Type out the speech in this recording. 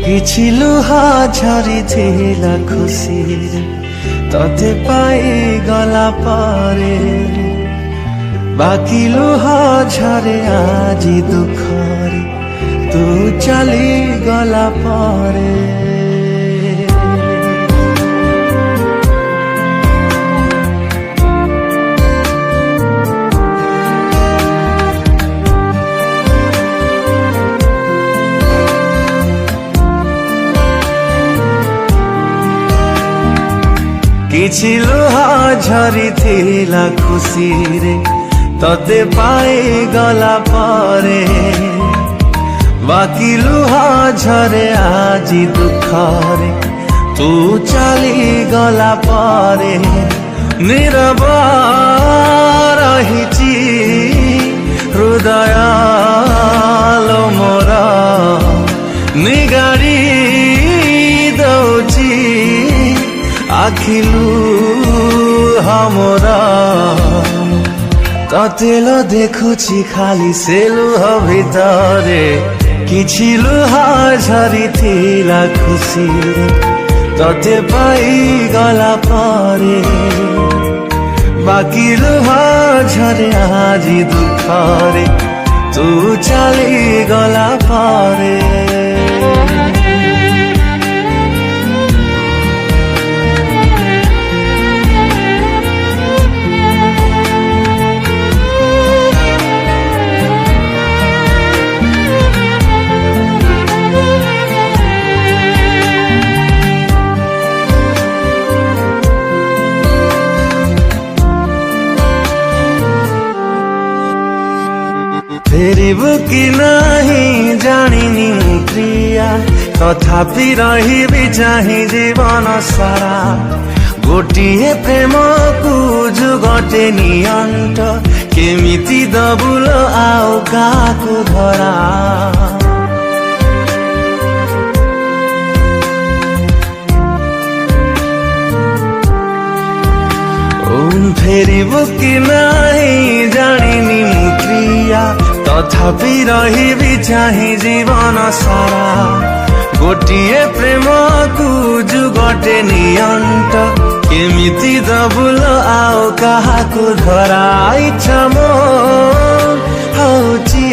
କିଛି ଲୁହା ଝରିଥିଲା ଖୁସିରେ ତତେ ପାଇଗଲା ପରେ ବାକି ଲୁହା ଝରେ ଆଜି ଦୁଃଖରେ ତୁ ଚାଲିଗଲା ପରେ। କିଛି ଲୁହା ଝରିଥିଲା ଖୁସିରେ ତତେ ପାଇଗଲା ପରେ ବାକି ଲୁହା ଝରେ ଆଜି ଦୁଃଖରେ ତୁ ଚାଲିଗଲା ପରେ। ନୀରବ ରହିଛି ହୃଦୟ ଲୋ ମୋର ନିଗାଡ଼ି ଦଉଛି ଆଖିଲୁ हमरा ତତେଲ ଦେଖୁଛି ଖାଲି ସେ ଲୁହ ଭିତରେ କିଛି ଲୁହା ଝରିଥିଲା ଖୁସିରେ ତତେ ପାଇଗଲା ପରେ ବାକି ଲୁହା ଝରେ ଆଜି ଦୁଃଖରେ ତୁ ଚାଲିଗଲା ପରେ। फेरिबु कि नहीं जानिनी प्रिया तथापि रहिबि चाहि जीवन सारा गोटिए प्रेम को जुगटे नियंट केमिति दबुल आउ काकु धरा। फेरिबु कि नहीं जानिनी प्रिया तथापि रहिबि चाहि जीवन सारा गोटिए प्रेम को जुगटे नियंट केमिति दबुल आउ काहाकु धरा। इच्छा मोर हौची